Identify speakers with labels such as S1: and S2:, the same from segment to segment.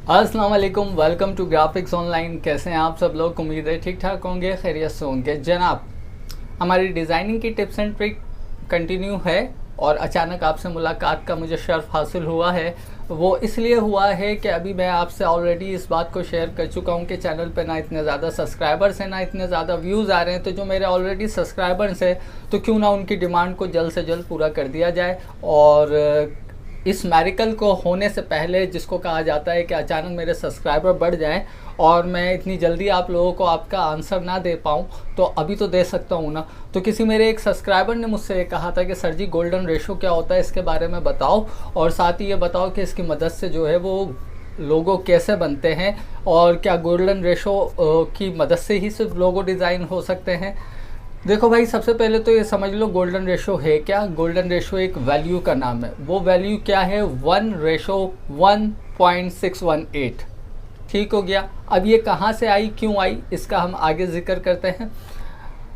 S1: अस्सलाम वालेकुम, welcome to graphics online. कैसे हैं आप सब लोग? उम्मीद है ठीक ठाक होंगे, खैरियत से होंगे। जनाब, हमारी डिज़ाइनिंग की टिप्स एंड ट्रिक कंटिन्यू है और अचानक आपसे मुलाकात का मुझे शर्फ हासिल हुआ है। वो इसलिए हुआ है कि अभी मैं आपसे ऑलरेडी इस बात को शेयर कर चुका हूँ कि चैनल पे ना इतने ज़्यादा सब्सक्राइबर्स हैं, ना इतने ज़्यादा व्यूज़ आ रहे हैं। तो जो मेरे ऑलरेडी सब्सक्राइबर्स हैं, तो क्यों ना उनकी डिमांड को जल्द से जल्द पूरा कर दिया जाए। और इस मैरिकल को होने से पहले, जिसको कहा जाता है कि अचानक मेरे सब्सक्राइबर बढ़ जाएं और मैं इतनी जल्दी आप लोगों को आपका आंसर ना दे पाऊँ, तो अभी तो दे सकता हूँ ना। तो किसी मेरे एक सब्सक्राइबर ने मुझसे ये कहा था कि सर जी, गोल्डन रेशो क्या होता है, इसके बारे में बताओ, और साथ ही ये बताओ कि इसकी मदद से जो है वो लोगो कैसे बनते हैं, और क्या गोल्डन रेशो की मदद से ही सिर्फ लोगो डिज़ाइन हो सकते हैं। देखो भाई, सबसे पहले तो ये समझ लो गोल्डन रेशो है क्या। गोल्डन रेशो एक वैल्यू का नाम है। वो वैल्यू क्या है? 1:1.618। ठीक हो गया। अब ये कहाँ से आई, क्यों आई, इसका हम आगे जिक्र करते हैं।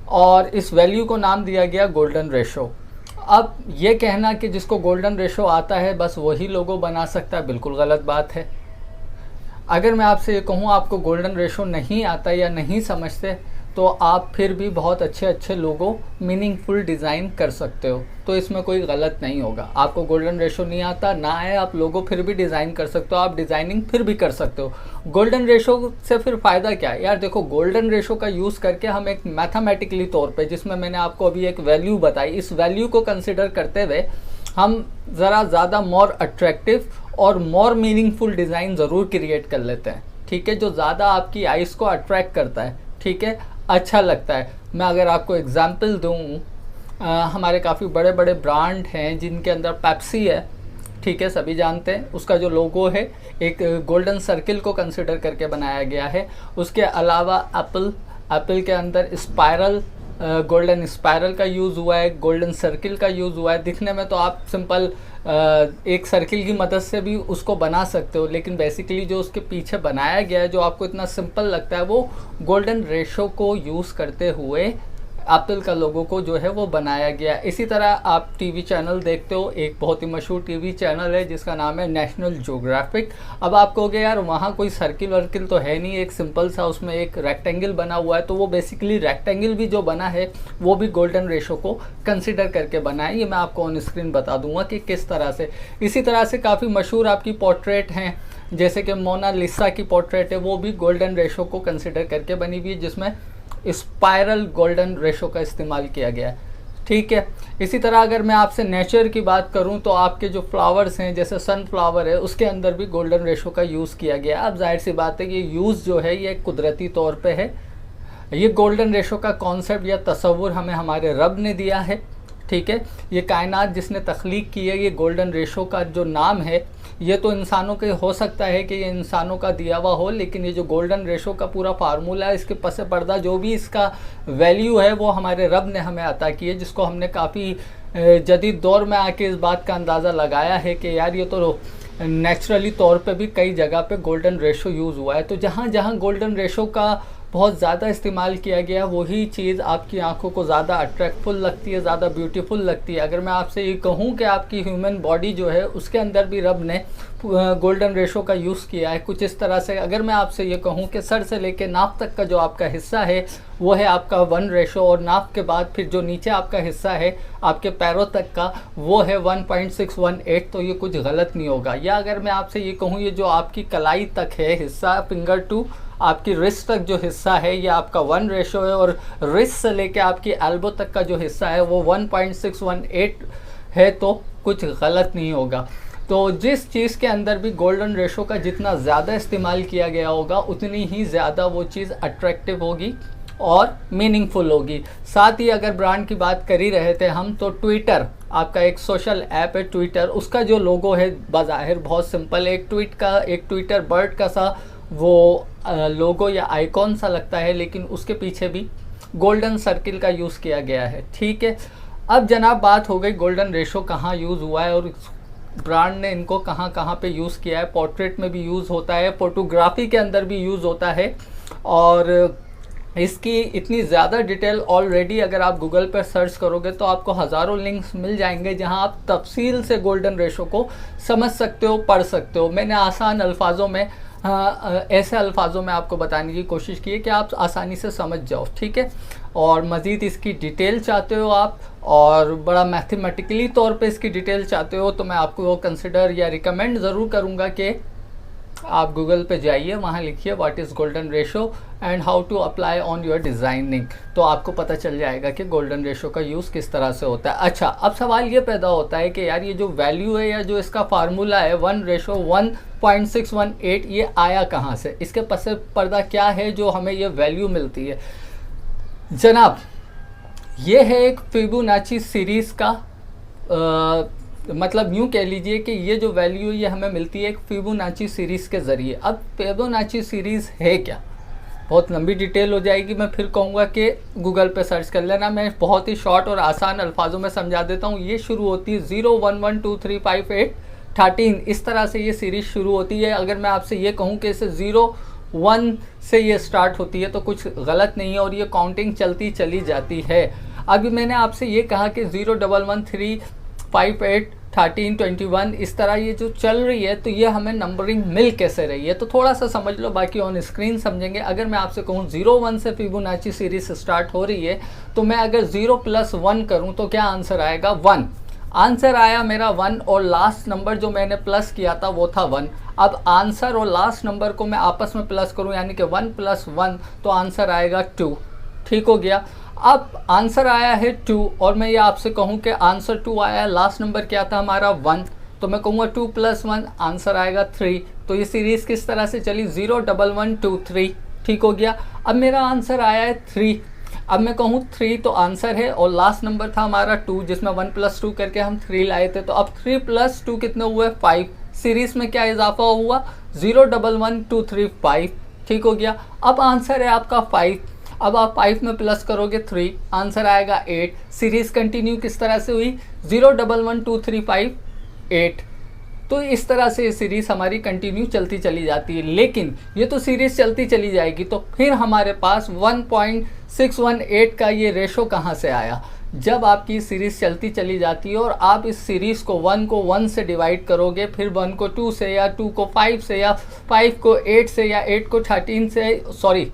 S1: और इस वैल्यू को नाम दिया गया गोल्डन रेशो। अब ये कहना कि जिसको गोल्डन रेशो आता है बस वही लोगो बना सकता है, बिल्कुल गलत बात है। अगर मैं आपसे ये कहूँ आपको गोल्डन रेशो नहीं आता या नहीं समझते, तो आप फिर भी बहुत अच्छे अच्छे लोगो, मीनिंगफुल डिज़ाइन कर सकते हो। तो इसमें कोई गलत नहीं होगा। आपको गोल्डन रेशो नहीं आता ना आए, आप लोगो फिर भी डिज़ाइन कर सकते हो, आप डिज़ाइनिंग फिर भी कर सकते हो। गोल्डन रेशो से फिर फ़ायदा क्या है यार? देखो, गोल्डन रेशो का यूज़ करके हम एक मैथमेटिकली तौर पे, जिसमें मैंने आपको अभी एक वैल्यू बताई, इस वैल्यू को कंसिडर करते हुए हम ज़रा ज़्यादा मोर अट्रैक्टिव और मोर मीनिंगफुल डिज़ाइन ज़रूर क्रिएट कर लेते हैं। ठीक है, जो ज़्यादा आपकी आइज़ को अट्रैक्ट करता है, ठीक है, अच्छा लगता है। मैं अगर आपको एग्जांपल दूँ, हमारे काफ़ी बड़े बड़े ब्रांड हैं जिनके अंदर पेप्सी है, ठीक है, सभी जानते हैं। उसका जो लोगो है एक गोल्डन सर्किल को कंसिडर करके बनाया गया है। उसके अलावा एप्पल के अंदर स्पायरल, गोल्डन स्पायरल का यूज़ हुआ है, गोल्डन सर्किल का यूज़ हुआ है। दिखने में तो आप सिंपल एक सर्किल की मदद से भी उसको बना सकते हो, लेकिन बेसिकली जो उसके पीछे बनाया गया है, जो आपको इतना सिंपल लगता है, वो गोल्डन रेशो को यूज़ करते हुए एप्पल का लोगो को जो है वो बनाया गया। इसी तरह आप टीवी चैनल देखते हो, एक बहुत ही मशहूर टीवी चैनल है जिसका नाम है नेशनल ज्योग्राफिक। अब आप कहोगे यार वहाँ कोई सर्किल वर्किल तो है नहीं, एक सिंपल सा उसमें एक रेक्टेंगल बना हुआ है। तो वो बेसिकली रेक्टेंगल भी जो बना है वो भी गोल्डन रेशो को कंसिडर करके बना है। ये मैं आपको ऑन स्क्रीन बता दूंगा कि किस तरह से। इसी तरह से काफ़ी मशहूर आपकी पोर्ट्रेट हैं, जैसे कि मोनालिसा की पोर्ट्रेट है, वो भी गोल्डन रेशो को कंसिडर करके बनी हुई है, जिसमें स्पाइरल गोल्डन रेशो का इस्तेमाल किया गया है। ठीक है। इसी तरह अगर मैं आपसे नेचर की बात करूं, तो आपके जो फ्लावर्स हैं, जैसे सनफ्लावर है, उसके अंदर भी गोल्डन रेशो का यूज़ किया गया। अब जाहिर सी बात है कि यूज़ जो है ये कुदरती तौर पे है। ये गोल्डन रेशो का कॉन्सेप्ट या तस्वुर हमें हमारे रब ने दिया है। ठीक है, ये कायनात जिसने तख्लीक की है, ये गोल्डन रेशो का जो नाम है, ये तो इंसानों के हो सकता है कि ये इंसानों का दिया हुआ हो, लेकिन ये जो गोल्डन रेशो का पूरा फार्मूला है, इसके पस पर्दा जो भी इसका वैल्यू है, वो हमारे रब ने हमें अता की है, जिसको हमने काफ़ी जदीद दौर में आके इस बात का अंदाज़ा लगाया है कि यार ये तो नेचुरली तौर पे भी कई जगह पे गोल्डन रेशो यूज़ हुआ है। तो जहाँ जहाँ गोल्डन रेशो का बहुत ज़्यादा इस्तेमाल किया गया, वही चीज़ आपकी आंखों को ज़्यादा अट्रैक्टफुल लगती है, ज़्यादा ब्यूटीफुल लगती है। अगर मैं आपसे ये कहूँ कि आपकी ह्यूमन बॉडी जो है, उसके अंदर भी रब ने गोल्डन रेशो का यूज़ किया है कुछ इस तरह से। अगर मैं आपसे ये कहूँ कि सर से लेके नाक तक का जो आपका हिस्सा है, वो है आपका 1 रेशो, और नाक के बाद फिर जो नीचे आपका हिस्सा है आपके पैरों तक का, वो है 1.618, तो ये कुछ गलत नहीं होगा। या अगर मैं आपसे ये कहूँ, ये जो आपकी कलाई तक है हिस्सा, फिंगर टू आपकी रिस्ट तक जो हिस्सा है, ये आपका 1 रेशो है, और रिस्ट से लेके आपकी एल्बो तक का जो हिस्सा है वो 1.618 है, तो कुछ गलत नहीं होगा। तो जिस चीज़ के अंदर भी गोल्डन रेशो का जितना ज़्यादा इस्तेमाल किया गया होगा, उतनी ही ज़्यादा वो चीज़ अट्रैक्टिव होगी और मीनिंगफुल होगी। साथ ही अगर ब्रांड की बात कर ही रहे थे हम, तो ट्विटर आपका एक सोशल ऐप है ट्विटर, उसका जो लोगो है बाज़ाहिर बहुत सिंपल है, एक ट्विटर बर्ड का सा वो लोगो या आइकॉन सा लगता है, लेकिन उसके पीछे भी गोल्डन सर्किल का यूज़ किया गया है। ठीक है। अब जनाब, बात हो गई गोल्डन रेशो कहाँ यूज़ हुआ है और ब्रांड ने इनको कहाँ कहाँ पे यूज़ किया है। पोर्ट्रेट में भी यूज़ होता है, फोटोग्राफी के अंदर भी यूज़ होता है, और इसकी इतनी ज़्यादा डिटेल ऑलरेडी अगर आप गूगल पर सर्च करोगे तो आपको हज़ारों लिंक्स मिल जाएंगे, जहां आप तफसील से गोल्डन रेशो को समझ सकते हो, पढ़ सकते हो। मैंने आसान अल्फाजों में ऐसे अल्फाजों में आपको बताने की कोशिश की है कि आप आसानी से समझ जाओ, ठीक है। और मज़ीद इसकी डिटेल चाहते हो आप, और बड़ा मैथमेटिकली तौर पे इसकी डिटेल चाहते हो, तो मैं आपको वो कंसिडर या रिकमेंड ज़रूर करूँगा कि आप गूगल पे जाइए, वहाँ लिखिए what is golden ratio and how to apply on your designing, तो आपको पता चल जाएगा कि गोल्डन रेशो का यूज़ किस तरह से होता है। अच्छा, अब सवाल ये पैदा होता है कि यार ये जो वैल्यू है या जो इसका फार्मूला है 1:1.618, ये आया कहाँ से, इसके पस पर्दा क्या है जो हमें ये वैल्यू मिलती है। जनाब, ये है एक फिबोनाची सीरीज़ का मतलब यूँ कह लीजिए कि ये जो वैल्यू ये हमें मिलती है एक फिबोनाची सीरीज़ के ज़रिए। अब फिबोनाची सीरीज़ है क्या, बहुत लंबी डिटेल हो जाएगी, मैं फिर कहूँगा कि गूगल पे सर्च कर लेना। मैं बहुत ही शॉर्ट और आसान अल्फाजों में समझा देता हूँ। ये शुरू होती है 0 1 1 2 3 5 8 13, इस तरह से ये सीरीज़ शुरू होती है। अगर मैं आपसे ये कहूँ कि इसे 0 1 से ये स्टार्ट होती है तो कुछ गलत नहीं है, और ये काउंटिंग चलती चली जाती है। अभी मैंने आपसे ये कहा कि 0 1 1 3 5 8 13 21 इस तरह ये जो चल रही है, तो ये हमें नंबरिंग मिल कैसे रही है, तो थोड़ा सा समझ लो, बाकी ऑन स्क्रीन समझेंगे। अगर मैं आपसे कहूँ 0 1 से फिबोनाची सीरीज स्टार्ट हो रही है, तो मैं अगर 0 + 1 करूँ तो क्या आंसर आएगा, 1। आंसर आया मेरा 1, और लास्ट नंबर जो मैंने प्लस किया था वो था 1। अब आंसर और लास्ट नंबर को मैं आपस में प्लस करूँ, यानी कि 1 + 1, तो आंसर आएगा 2। ठीक हो गया। अब आंसर आया है 2, और मैं ये आपसे कहूँ कि आंसर 2 आया, लास्ट नंबर क्या था हमारा 1, तो मैं कहूँगा 2 + 1 आंसर आएगा 3। तो ये सीरीज़ किस तरह से चली, 0 1 1 2 3। ठीक हो गया। अब मेरा आंसर आया है 3, अब मैं कहूँ 3 तो आंसर है, और लास्ट नंबर था हमारा 2, जिसमें 1 + 2 करके हम 3 लाए थे। तो अब 3 + 2 कितने हुए, 5। सीरीज़ में क्या इजाफा हुआ, 0 1 1 2 3 5। ठीक हो गया। अब आंसर है आपका 5। अब आप 5 में प्लस करोगे 3, आंसर आएगा 8। सीरीज़ कंटिन्यू किस तरह से हुई, 0 1 1 2 3 5 8। तो इस तरह से ये सीरीज़ हमारी कंटिन्यू चलती चली जाती है। लेकिन ये तो सीरीज़ चलती चली जाएगी, तो फिर हमारे पास 1.618 का ये रेशो कहाँ से आया। जब आपकी सीरीज़ चलती चली जाती है और आप इस सीरीज़ को 1 को 1 से डिवाइड करोगे, फिर 1 को 2 से, या 2 को 5 से, या 5 को 8 से, या 8 को 13 से, सॉरी,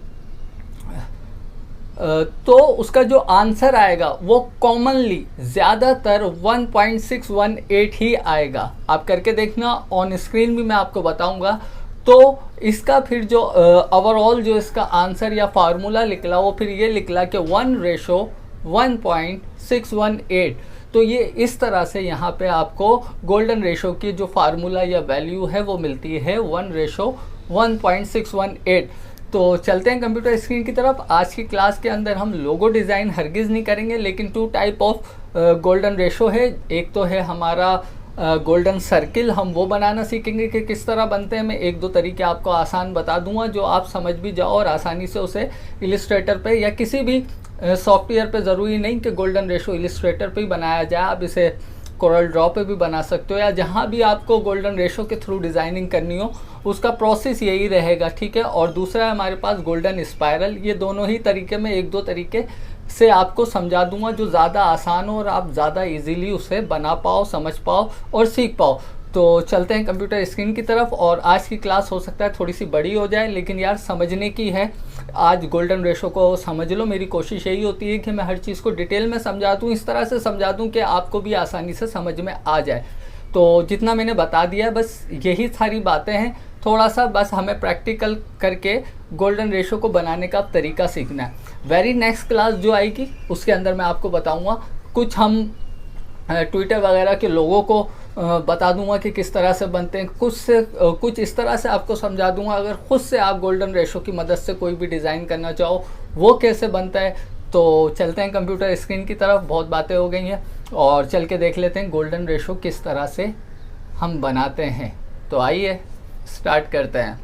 S1: तो उसका जो आंसर आएगा वो कॉमनली ज़्यादातर 1.618 ही आएगा। आप करके देखना, ऑन स्क्रीन भी मैं आपको बताऊंगा। तो इसका फिर जो ओवरऑल जो इसका आंसर या फार्मूला निकला, वो फिर ये निकला कि 1:1.618। तो ये इस तरह से यहाँ पे आपको गोल्डन रेशो की जो फार्मूला या वैल्यू है वो मिलती है 1:1.618। तो चलते हैं कंप्यूटर स्क्रीन की तरफ। आज की क्लास के अंदर हम लोगो डिज़ाइन हरगिज़ नहीं करेंगे, लेकिन 2 टाइप ऑफ गोल्डन रेशो है। एक तो है हमारा गोल्डन सर्किल, हम वो बनाना सीखेंगे कि किस तरह बनते हैं। मैं 1-2 तरीके आपको आसान बता दूंगा जो आप समझ भी जाओ और आसानी से उसे इलिस्ट्रेटर पे या किसी भी सॉफ्टवेयर पे, ज़रूरी नहीं कि गोल्डन रेशो इलिस्ट्रेटर पे ही बनाया जाए, आप इसे कोरल ड्रॉ पे भी बना सकते हो, या जहाँ भी आपको गोल्डन रेशो के थ्रू डिज़ाइनिंग करनी हो उसका प्रोसेस यही रहेगा। ठीक है। और दूसरा है हमारे पास गोल्डन स्पायरल। ये दोनों ही तरीके में 1-2 तरीके से आपको समझा दूंगा जो ज़्यादा आसान हो और आप ज़्यादा इजीली उसे बना पाओ, समझ पाओ और सीख पाओ। तो चलते हैं कंप्यूटर स्क्रीन की तरफ। और आज की क्लास हो सकता है थोड़ी सी बड़ी हो जाए, लेकिन यार समझने की है। आज गोल्डन रेशो को समझ लो। मेरी कोशिश यही होती है कि मैं हर चीज़ को डिटेल में समझा दूँ, इस तरह से समझा दूँ कि आपको भी आसानी से समझ में आ जाए। तो जितना मैंने बता दिया बस यही सारी बातें हैं। थोड़ा सा बस हमें प्रैक्टिकल करके गोल्डन रेशो को बनाने का तरीका सीखना है। वेरी नेक्स्ट क्लास जो आएगी उसके अंदर मैं आपको बताऊंगा, कुछ हम ट्विटर वगैरह के लोगों को बता दूंगा कि किस तरह से बनते हैं, कुछ इस तरह से आपको समझा दूंगा। अगर खुद से आप गोल्डन रेशो की मदद से कोई भी डिज़ाइन करना चाहो वो कैसे बनता है। तो चलते हैं कंप्यूटर स्क्रीन की तरफ। बहुत बातें हो गई हैं और चल के देख लेते हैं गोल्डन रेशो किस तरह से हम बनाते हैं। तो आइए स्टार्ट करते हैं।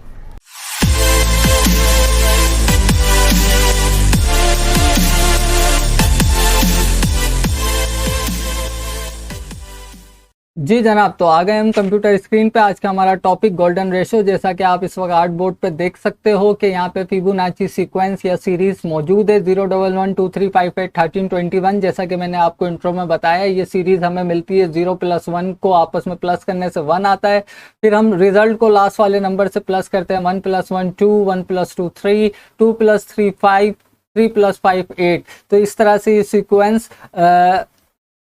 S1: जी जनाब, तो आ गए हम कंप्यूटर स्क्रीन पे। आज का हमारा टॉपिक गोल्डन रेशो। जैसा कि आप इस वक्त आर्ट बोर्ड पे देख सकते हो कि यहाँ पे फिबोनाची सीक्वेंस या सीरीज मौजूद है 01123581321। जैसा कि मैंने आपको इंट्रो में बताया, ये सीरीज हमें मिलती है 0+1 को आपस में प्लस करने से 1 आता है। फिर हम रिजल्ट को लास्ट वाले नंबर से प्लस करते हैं, 1+1 2, 1+2 3, 2+3 5, 3+5 8। तो इस तरह से ये सीक्वेंस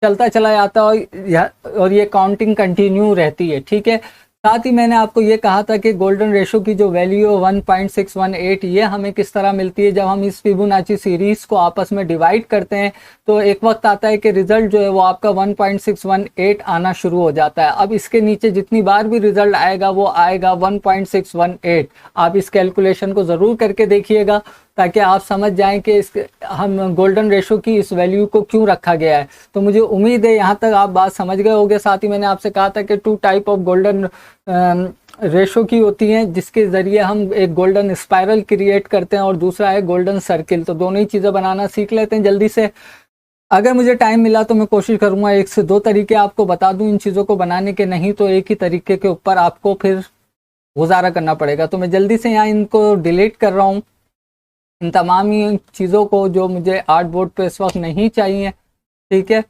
S1: चलता चला जाता है और ये काउंटिंग कंटिन्यू रहती है। ठीक है, साथ ही मैंने आपको ये कहा था कि गोल्डन रेशो की जो वैल्यू है 1.618, ये हमें किस तरह मिलती है। जब हम इस फिबोनाची सीरीज को आपस में डिवाइड करते हैं तो एक वक्त आता है कि रिजल्ट जो है वो आपका 1.618 आना शुरू हो जाता है। अब इसके नीचे जितनी बार भी रिजल्ट आएगा वो आएगा 1.618। आप इस कैलकुलेशन को ज़रूर करके देखिएगा ताकि आप समझ जाएं कि इस हम गोल्डन रेशो की इस वैल्यू को क्यों रखा गया है। तो मुझे उम्मीद है यहाँ तक आप बात समझ गए होंगे। साथ ही मैंने आपसे कहा था कि 2 टाइप ऑफ गोल्डन रेशो की होती हैं, जिसके ज़रिए हम एक गोल्डन स्पाइरल क्रिएट करते हैं और दूसरा है गोल्डन सर्किल। तो दोनों ही चीज़ें बनाना सीख लेते हैं जल्दी से। अगर मुझे टाइम मिला तो मैं कोशिश करूँगा 1 से 2 तरीके आपको बता दूँ इन चीज़ों को बनाने के, नहीं तो एक ही तरीके के ऊपर आपको फिर गुजारा करना पड़ेगा। तो मैं जल्दी से यहाँ इनको डिलीट कर रहा हूँ, इन तमाम ही चीज़ों को जो मुझे आर्ट बोर्ड पे इस वक्त नहीं चाहिए। ठीक है,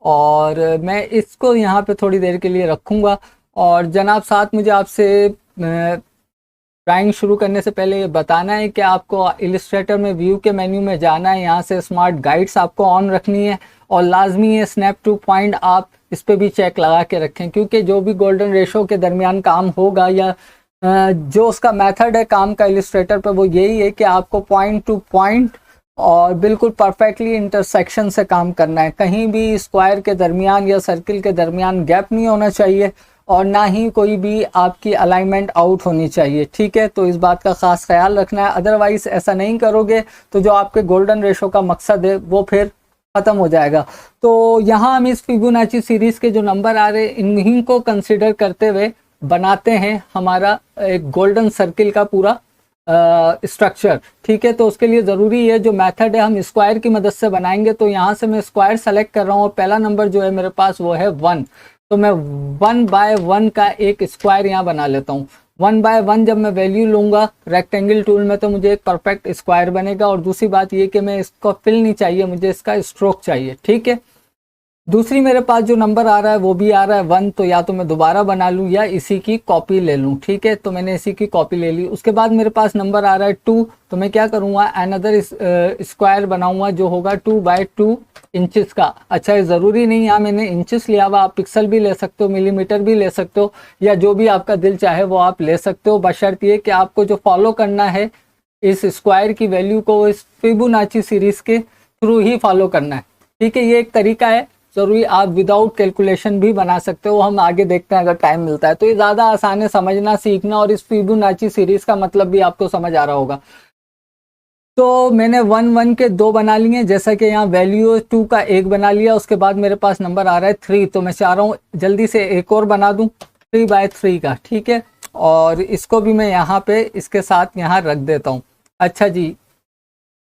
S1: और मैं इसको यहाँ पे थोड़ी देर के लिए रखूँगा। और जनाब, साथ मुझे आपसे ड्राइंग शुरू करने से पहले ये बताना है कि आपको इलिस्ट्रेटर में व्यू के मेन्यू में जाना है, यहाँ से स्मार्ट गाइड्स आपको ऑन रखनी है और लाजमी है स्नैप टू पॉइंट आप इस पर भी चेक लगा के रखें, क्योंकि जो भी गोल्डन रेशो के दरमियान काम होगा या जो उसका मेथड है काम का इलिस्ट्रेटर पर, वो यही है कि आपको पॉइंट टू पॉइंट और बिल्कुल परफेक्टली इंटरसेक्शन से काम करना है। कहीं भी स्क्वायर के दरमियान या सर्किल के दरमियान गैप नहीं होना चाहिए और ना ही कोई भी आपकी अलाइनमेंट आउट होनी चाहिए। ठीक है, तो इस बात का खास ख्याल रखना है। अदरवाइज ऐसा नहीं करोगे तो जो आपके गोल्डन रेशो का मकसद है वो फिर ख़त्म हो जाएगा। तो यहाँ हम इस फिबोनाची सीरीज़ के जो नंबर आ रहे हैं इन्हीं को कंसिडर करते हुए बनाते हैं हमारा एक गोल्डन सर्किल का पूरा स्ट्रक्चर। ठीक है, तो उसके लिए ज़रूरी है जो मेथड है हम स्क्वायर की मदद से बनाएंगे। तो यहाँ से मैं स्क्वायर सेलेक्ट कर रहा हूँ और पहला नंबर जो है मेरे पास वो है 1। तो मैं 1/1 का एक स्क्वायर यहाँ बना लेता हूँ। 1/1 जब मैं वैल्यू लूँगा रेक्टेंगल टूल में तो मुझे एक परफेक्ट स्क्वायर बनेगा। और दूसरी बात ये कि मैं इसको फिल नहीं चाहिए, मुझे इसका स्ट्रोक चाहिए। ठीक है, दूसरी मेरे पास जो नंबर आ रहा है वो भी आ रहा है 1, तो या तो मैं दोबारा बना लूँ या इसी की कॉपी ले लूँ। ठीक है, तो मैंने इसी की कॉपी ले ली। उसके बाद मेरे पास नंबर आ रहा है 2, तो मैं क्या करूँगा अनदर स्क्वायर बनाऊँगा जो होगा 2/2 इंचेस का। अच्छा, ये ज़रूरी नहीं यहाँ मैंने इंचेस लिया हुआ, आप पिक्सल भी ले सकते हो, मिलीमीटर भी ले सकते हो, या जो भी आपका दिल चाहे वो आप ले सकते हो। बशर्त ये कि आपको जो फॉलो करना है इस स्क्वायर की वैल्यू को इस फिबोनाची सीरीज़ के थ्रू ही फॉलो करना है। ठीक है, ये एक तरीका है। ज़रूरी आप विदाउट कैलकुलेशन भी बना सकते हो, हम आगे देखते हैं अगर टाइम मिलता है। तो ये ज़्यादा आसान है समझना सीखना, और इस फिबोनाची सीरीज़ का मतलब भी आपको समझ आ रहा होगा। तो मैंने 1 के 2 बना लिए, जैसा कि यहाँ वैल्यू 2 का 1 बना लिया। उसके बाद मेरे पास नंबर आ रहा है 3, तो मैं चाह रहा हूँ जल्दी से एक और बना दूँ 3/3 का। ठीक है, और इसको भी मैं यहाँ पे इसके साथ यहाँ रख देता हूँ। अच्छा जी,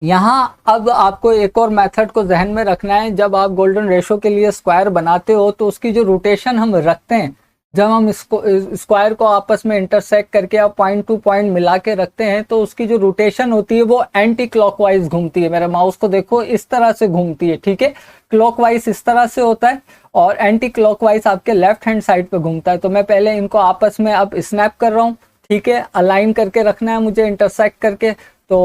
S1: यहाँ अब आपको एक और मेथड को जहन में रखना है। जब आप गोल्डन रेशो के लिए स्क्वायर बनाते हो तो उसकी जो रोटेशन हम रखते हैं, जब हम इसको स्क्वायर को आपस में इंटरसेक्ट करके आप पॉइंट टू पॉइंट मिला के रखते हैं, तो उसकी जो रोटेशन होती है वो एंटी क्लॉकवाइज घूमती है। मेरे माउस को देखो, इस तरह से घूमती है। ठीक है, क्लॉकवाइज इस तरह से होता है और एंटी क्लॉकवाइज आपके लेफ्ट हैंड साइड पे घूमता है। तो मैं पहले इनको आपस में अब स्नैप कर रहा हूँ। ठीक है, अलाइन करके रखना है मुझे इंटरसेक्ट करके। तो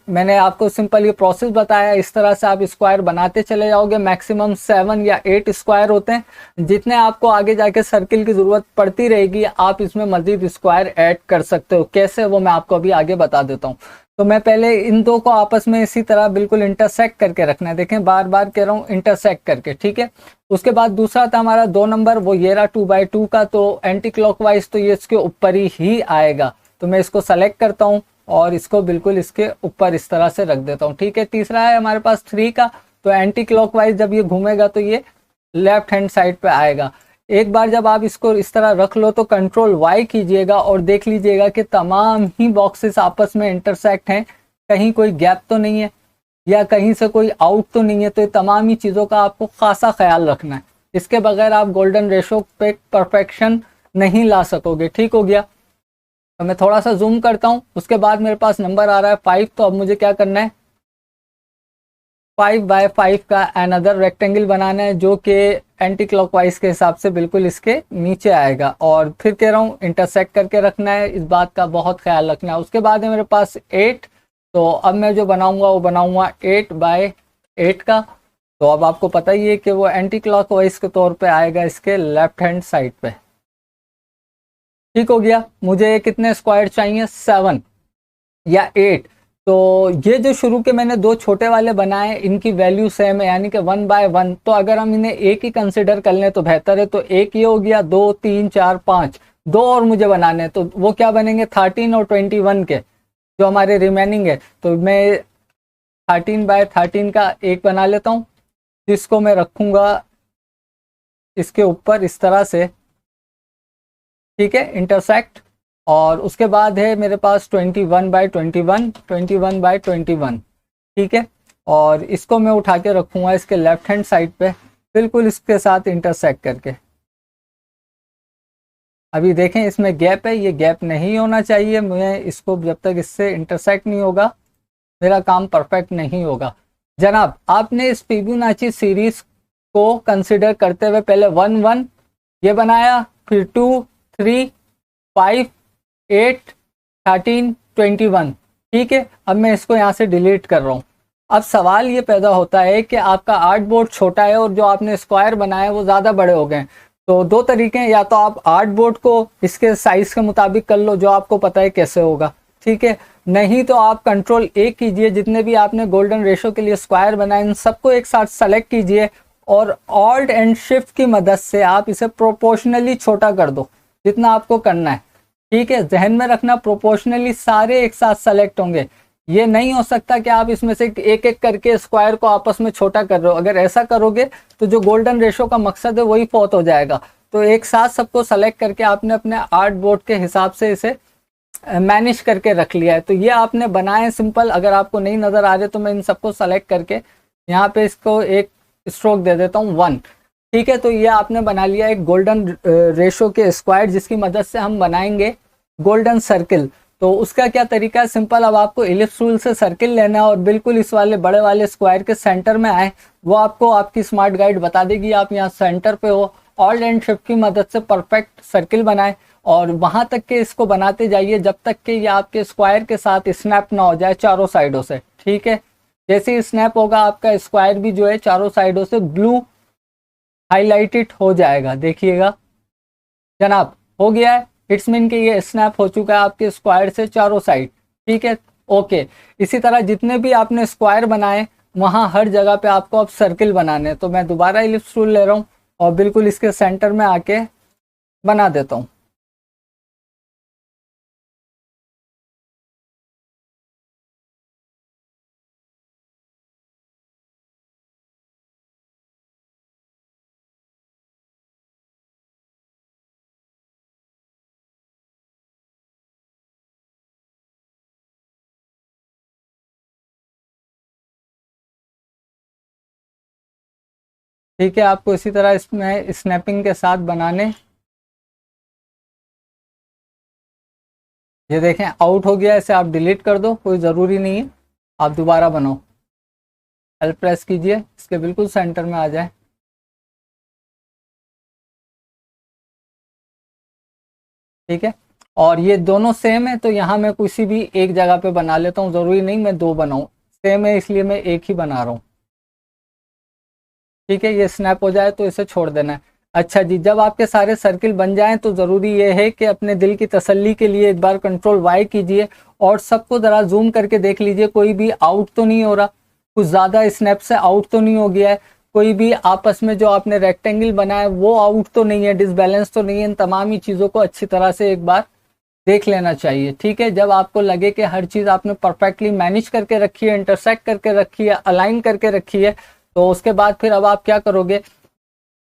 S1: मैंने आपको सिंपल ये प्रोसेस बताया, इस तरह से आप स्क्वायर बनाते चले जाओगे। मैक्सिमम 7 या 8 स्क्वायर होते हैं। जितने आपको आगे जाके सर्किल की ज़रूरत पड़ती रहेगी आप इसमें मज़ीद स्क्वायर ऐड कर सकते हो। कैसे, वो मैं आपको अभी आगे बता देता हूँ। तो मैं पहले इन दो को आपस में इसी तरह बिल्कुल इंटरसेक्ट करके रखना है। देखें, बार बार कह रहा हूँ इंटरसेक्ट करके। ठीक है, उसके बाद दूसरा था हमारा 2 नंबर, वो ये रहा 2/2 का। तो एंटी क्लॉकवाइज तो ये इसके ऊपर ही आएगा। तो मैं इसको सेलेक्ट करता हूँ और इसको बिल्कुल इसके ऊपर इस तरह से रख देता हूँ। ठीक है, तीसरा है हमारे पास 3 का। तो एंटी क्लॉकवाइज जब ये घूमेगा तो ये लेफ्ट हैंड साइड पे आएगा। एक बार जब आप इसको इस तरह रख लो तो कंट्रोल Y कीजिएगा और देख लीजिएगा कि तमाम ही बॉक्सेस आपस में इंटरसेक्ट हैं, कहीं कोई गैप तो नहीं है या कहीं से कोई आउट तो नहीं है। तो ये तमाम ही चीज़ों का आपको खासा ख्याल रखना है। इसके बगैर आप गोल्डन रेशो पे परफेक्शन नहीं ला सकोगे। ठीक हो गया। तो मैं थोड़ा सा जूम करता हूँ, उसके बाद मेरे पास नंबर आ रहा है 5। तो अब मुझे क्या करना है, 5x5 का अनदर रेक्टेंगल बनाना है जो कि एंटी क्लॉकवाइज के हिसाब से बिल्कुल इसके नीचे आएगा। और फिर कह रहा हूँ इंटरसेक्ट करके रखना है, इस बात का बहुत ख्याल रखना है। उसके बाद है मेरे पास 8। तो अब मैं जो बनाऊंगा वो बनाऊंगा 8x8 का। तो अब आपको पता ही है कि वो एंटी क्लॉकवाइज के तौर पे आएगा इसके लेफ्ट हैंड साइड पे। ठीक हो गया। मुझे कितने स्क्वायर चाहिए, 7 या 8। तो ये जो शुरू के मैंने दो छोटे वाले बनाए इनकी वैल्यू सेम है, यानी कि 1/1। तो अगर हम इन्हें एक ही कंसिडर कर लें तो बेहतर है। तो एक ये हो गया, 2 3 4 5, दो और मुझे बनाने हैं। तो वो क्या बनेंगे, 13 और 21 के जो हमारे रिमेनिंग है। तो मैं 13x13 का एक बना लेता हूँ, जिसको मैं रखूंगा इसके ऊपर इस तरह से। ठीक है, इंटरसेक्ट। और उसके बाद है मेरे पास 21x21, 21x21। ठीक है, और इसको मैं उठा के रखूंगा इसके लेफ्ट हैंड साइड पे, बिल्कुल इसके साथ इंटरसेक्ट करके। अभी देखें इसमें गैप है, ये गैप नहीं होना चाहिए। मैं इसको जब तक इससे इंटरसेक्ट नहीं होगा मेरा काम परफेक्ट नहीं होगा। जनाब, आपने इस फिबोनाची सीरीज को कंसिडर करते हुए पहले 1 1 ये बनाया, फिर 2 3 5 8 13 21। ठीक है, अब मैं इसको यहाँ से डिलीट कर रहा हूँ। अब सवाल ये पैदा होता है कि आपका आर्ट बोर्ड छोटा है और जो आपने स्क्वायर बनाए वो ज़्यादा बड़े हो गए। तो दो तरीके हैं, या तो आप आर्ट बोर्ड को इसके साइज के मुताबिक कर लो, जो आपको पता है कैसे होगा। ठीक है, नहीं तो आप कंट्रोल A कीजिए, जितने भी आपने गोल्डन रेशो के लिए स्क्वायर बनाए इन सबको एक साथ सेलेक्ट कीजिए और ऑल्ट एंड शिफ्ट की मदद से आप इसे प्रोपोर्शनली छोटा कर दो जितना आपको करना है। ठीक है, जहन में रखना, प्रोपोर्शनली सारे एक साथ सेलेक्ट होंगे। ये नहीं हो सकता कि आप इसमें से एक एक करके स्क्वायर को आपस में छोटा कर रहे हो। अगर ऐसा करोगे तो जो गोल्डन रेशो का मकसद है वही फौत हो जाएगा। तो एक साथ सबको सेलेक्ट करके आपने अपने आर्ट बोर्ड के हिसाब से इसे मैनेज करके रख लिया है। तो ये आपने बनाए सिंपल। अगर आपको नहीं नजर आ रहे तो मैं इन सबको सेलेक्ट करके यहाँ पे इसको एक स्ट्रोक दे देता हूँ 1। ठीक है, तो ये आपने बना लिया एक गोल्डन रेशो के स्क्वायर, जिसकी मदद से हम बनाएंगे गोल्डन सर्किल। तो उसका क्या तरीका है, सिंपल। अब आपको इलिप्स रूल से सर्किल लेना है और बिल्कुल इस वाले बड़े वाले स्क्वायर के सेंटर में आए। वो आपको आपकी स्मार्ट गाइड बता देगी, आप यहाँ सेंटर पे हो, ऑल्ट एंड शिफ्ट की मदद से परफेक्ट सर्किल बनाए और वहां तक के इसको बनाते जाइए जब तक कि ये आपके स्क्वायर के साथ स्नैप ना हो जाए चारों साइडों से। ठीक है, जैसे ही स्नैप होगा आपका स्क्वायर भी जो है चारों साइडों से ब्लू हाईलाइटेड हो जाएगा। देखिएगा जनाब, हो गया है। इट्स मीन कि ये स्नैप हो चुका है आपके स्क्वायर से चारों साइड। ठीक है, ओके। इसी तरह जितने भी आपने स्क्वायर बनाए वहां हर जगह पे आपको अब सर्किल बनाने हैं। तो मैं दोबारा इलिप्स टूल ले रहा हूँ और बिल्कुल इसके सेंटर में आके बना देता हूँ। ठीक है, आपको इसी तरह इसमें स्नैपिंग के साथ बनाने। ये देखें आउट हो गया, इसे आप डिलीट कर दो, कोई ज़रूरी नहीं है। आप दोबारा बनाओ, एल प्रेस कीजिए, इसके बिल्कुल सेंटर में आ जाए। ठीक है, और ये दोनों सेम है तो यहाँ मैं किसी भी एक जगह पे बना लेता हूँ, ज़रूरी नहीं मैं दो बनाऊँ। सेम है इसलिए मैं एक ही बना रहा हूँ। ठीक है, ये स्नैप हो जाए तो इसे छोड़ देना है। अच्छा जी, जब आपके सारे सर्किल बन जाएं तो ज़रूरी ये है कि अपने दिल की तसल्ली के लिए एक बार कंट्रोल वाई कीजिए और सबको ज़रा जूम करके देख लीजिए, कोई भी आउट तो नहीं हो रहा, कुछ ज़्यादा स्नैप से आउट तो नहीं हो गया है, कोई भी आपस में जो आपने रेक्टेंगल बनाया वो आउट तो नहीं है, डिसबैलेंस तो नहीं है। इन तमाम ही चीज़ों को अच्छी तरह से एक बार देख लेना चाहिए। ठीक है, जब आपको लगे कि हर चीज़ आपने परफेक्टली मैनेज करके रखी है, इंटरसेक्ट करके रखी है, अलाइन करके रखी है, तो उसके बाद फिर अब आप क्या करोगे,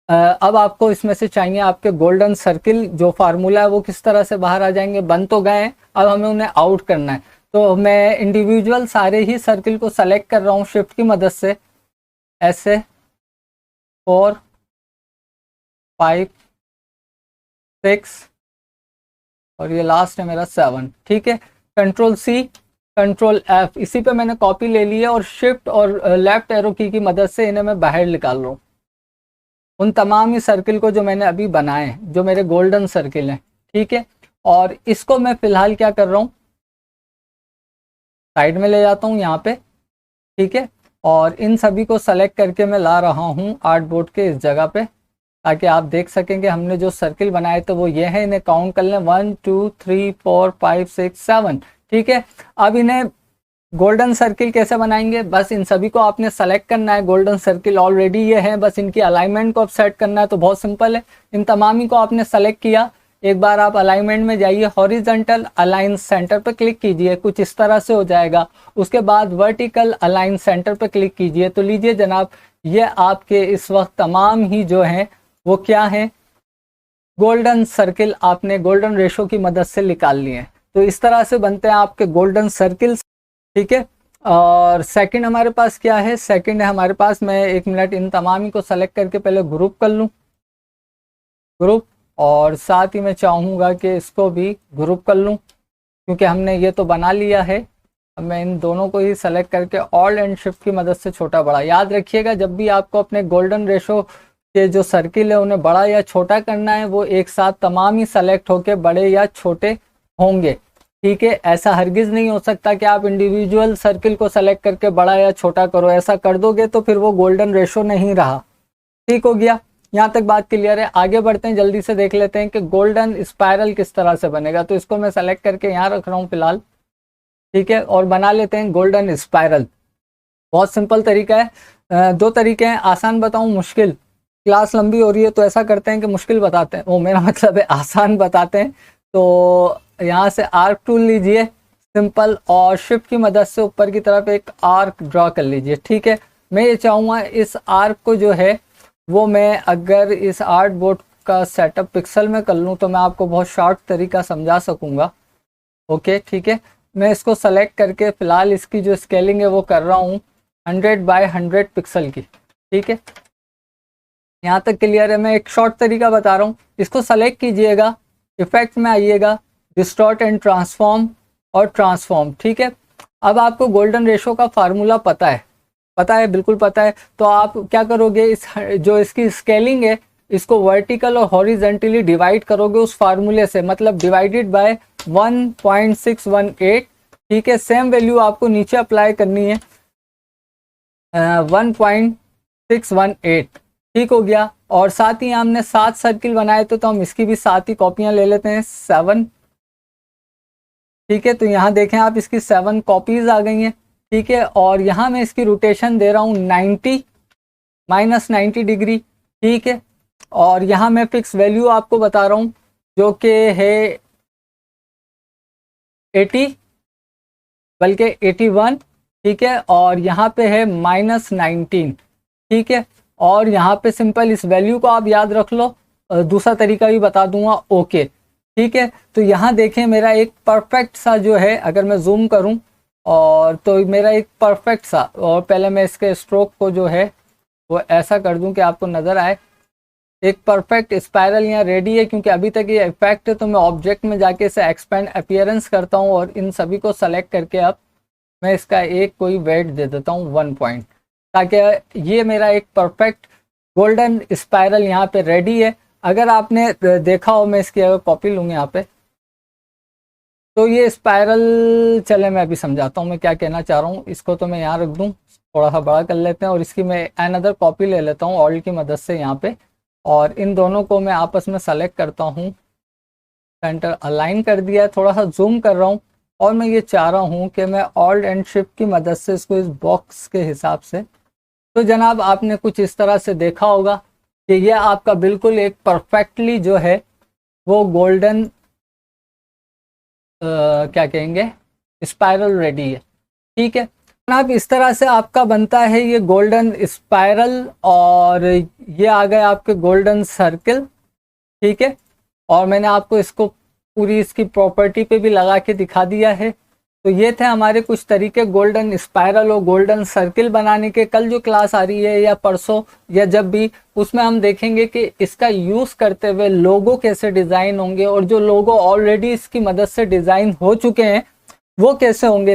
S1: अब आपको इसमें से चाहिए आपके गोल्डन सर्किल। जो फार्मूला है वो किस तरह से बाहर आ जाएंगे, बन तो गए हैं, अब हमें उन्हें आउट करना है। तो मैं इंडिविजुअल सारे ही सर्किल को सेलेक्ट कर रहा हूँ शिफ्ट की मदद से, ऐसे 4 5 6 और ये लास्ट है मेरा 7। ठीक है, कंट्रोल सी कंट्रोल एफ, इसी पे मैंने कॉपी ले ली है और शिफ्ट और लेफ्ट एरो की मदद से इन्हें मैं बाहर निकाल रहा हूँ, उन तमाम ही सर्किल को जो मैंने अभी बनाए हैं, जो मेरे गोल्डन सर्किल हैं। ठीक है, और इसको मैं फिलहाल क्या कर रहा हूँ, साइड में ले जाता हूँ यहाँ पे। ठीक है, और इन सभी को सेलेक्ट करके मैं ला रहा हूँ आर्ट बोर्ड के इस जगह पे, ताकि आप देख सकें कि हमने जो सर्किल बनाए तो वो ये है। इन्हें काउंट कर लें, 1 2 3 4 5 6 7। ठीक है, अब इन्हें गोल्डन सर्किल कैसे बनाएंगे, बस इन सभी को आपने सेलेक्ट करना है। गोल्डन सर्किल ऑलरेडी ये है, बस इनकी अलाइनमेंट को आप सेट करना है, तो बहुत सिंपल है। इन तमाम ही को आपने सेलेक्ट किया, एक बार आप अलाइनमेंट में जाइए, हॉरिजॉन्टल अलाइन सेंटर पर क्लिक कीजिए, कुछ इस तरह से हो जाएगा। उसके बाद वर्टिकल अलाइन सेंटर पर क्लिक कीजिए, तो लीजिए जनाब, ये आपके इस वक्त तमाम ही जो हैं वो क्या है, गोल्डन सर्किल आपने गोल्डन रेशो की मदद से निकाल लिए हैं। तो इस तरह से बनते हैं आपके गोल्डन सर्किल्स। ठीक है, और सेकंड हमारे पास क्या है, सेकंड है हमारे पास, मैं 1 मिनट इन तमाम ही को सेलेक्ट करके पहले ग्रुप कर लूँ, ग्रुप, और साथ ही मैं चाहूँगा कि इसको भी ग्रुप कर लूँ, क्योंकि हमने ये तो बना लिया है। अब मैं इन दोनों को ही सेलेक्ट करके ऑल्ट एंड शिफ्ट की मदद से छोटा बड़ा, याद रखिएगा जब भी आपको अपने गोल्डन रेशो के जो सर्किल है उन्हें बड़ा या छोटा करना है, वो एक साथ तमाम ही सेलेक्ट होके बड़े या छोटे होंगे। ठीक है, ऐसा हरगिज नहीं हो सकता कि आप इंडिविजुअल सर्किल को सेलेक्ट करके बड़ा या छोटा करो, ऐसा कर दोगे तो फिर वो गोल्डन रेशो नहीं रहा। ठीक हो गया, यहाँ तक बात क्लियर है। आगे बढ़ते हैं, जल्दी से देख लेते हैं कि गोल्डन स्पायरल किस तरह से बनेगा। तो इसको मैं सेलेक्ट करके यहाँ रख रहा हूँ फिलहाल। ठीक है, और बना लेते हैं गोल्डन स्पायरल। बहुत सिंपल तरीका है, 2 तरीके हैं, आसान बताऊँ मुश्किल, क्लास लंबी हो रही है तो ऐसा करते हैं कि मुश्किल बताते हैं, वो मेरा मतलब है आसान बताते हैं। तो यहाँ से आर्क टूल लीजिए सिंपल, और शिफ्ट की मदद से ऊपर की तरफ एक आर्क ड्रॉ कर लीजिए। ठीक है, मैं ये चाहूँगा इस आर्क को जो है वो मैं अगर इस आर्ट बोर्ड का सेटअप पिक्सल में कर लूँ तो मैं आपको बहुत शॉर्ट तरीका समझा सकूँगा। ओके, ठीक है, मैं इसको सेलेक्ट करके फ़िलहाल इसकी जो स्केलिंग है वो कर रहा हूँ 100 बाय 100 पिक्सल की। ठीक है, यहाँ तक क्लियर है। मैं एक शॉर्ट तरीका बता रहा हूँ, इसको सेलेक्ट कीजिएगा, इफेक्ट में आइएगा, डिस्टॉर्ट एंड ट्रांसफॉर्म और ट्रांसफॉर्म। ठीक है, अब आपको गोल्डन रेशो का फार्मूला पता है, पता है, बिल्कुल पता है। तो आप क्या करोगे, इस जो इसकी स्केलिंग है इसको वर्टिकल और हॉरिजॉन्टली डिवाइड करोगे उस फार्मूले से, मतलब डिवाइडेड बाय 1.618। ठीक है, सेम वैल्यू आपको नीचे अप्लाई करनी है 1.618। ठीक हो गया, और साथ ही हमने 7 सर्किल बनाए तो हम इसकी भी 7 ही कॉपियां ले लेते हैं, 7। ठीक है, तो यहाँ देखें आप, इसकी 7 कॉपीज आ गई हैं। ठीक है, और यहाँ मैं इसकी रोटेशन दे रहा हूँ 90 -90 डिग्री। ठीक है, और यहाँ मैं फिक्स वैल्यू आपको बता रहा हूँ जो कि है 80 बल्कि 81। ठीक है, और यहाँ पे है -19। ठीक है, और यहाँ पे सिंपल इस वैल्यू को आप याद रख लो, दूसरा तरीका भी बता दूंगा। ओके, ठीक है, तो यहाँ देखें मेरा एक परफेक्ट सा जो है, अगर मैं जूम करूँ और तो मेरा एक परफेक्ट सा, और पहले मैं इसके स्ट्रोक को जो है वो ऐसा कर दूं कि आपको नज़र आए, एक परफेक्ट स्पाइरल यहाँ रेडी है। क्योंकि अभी तक ये इफेक्ट है तो मैं ऑब्जेक्ट में जाके इसे एक्सपेंड अपीयरेंस करता हूँ और इन सभी को सेलेक्ट करके अब मैं इसका एक कोई वेट दे देता हूँ 1 पॉइंट, ताकि ये मेरा एक परफेक्ट गोल्डन स्पाइरल यहाँ पे रेडी है। अगर आपने देखा हो, मैं इसकी अगर कॉपी लूँगी यहाँ पे, तो ये स्पाइरल, चले मैं अभी समझाता हूँ मैं क्या कहना चाह रहा हूँ। इसको तो मैं यहाँ रख दूँ, थोड़ा सा बड़ा कर लेते हैं, और इसकी मैं अनदर कॉपी ले लेता हूँ ऑल्ट की मदद से यहाँ पे, और इन दोनों को मैं आपस में सेलेक्ट करता हूँ, सेंटर अलाइन कर दिया है, थोड़ा सा जूम कर रहा हूँ, और मैं ये चाह रहा हूँ कि मैं ऑल्ट एंड शिफ्ट की मदद से इसको इस बॉक्स के हिसाब से, तो जनाब आपने कुछ इस तरह से देखा होगा कि ये आपका बिल्कुल एक परफेक्टली जो है वो गोल्डन क्या कहेंगे स्पाइरल रेडी है। ठीक है जनाब, इस तरह से आपका बनता है ये गोल्डन स्पाइरल, और ये आ गए आपके गोल्डन सर्किल। ठीक है, और मैंने आपको इसको पूरी इसकी प्रॉपर्टी पे भी लगा के दिखा दिया है। तो ये थे हमारे कुछ तरीके गोल्डन स्पाइरल और गोल्डन सर्किल बनाने के। कल जो क्लास आ रही है या परसों या जब भी, उसमें हम देखेंगे कि इसका यूज करते हुए लोगो कैसे डिजाइन होंगे और जो लोगो ऑलरेडी इसकी मदद से डिजाइन हो चुके हैं वो कैसे होंगे।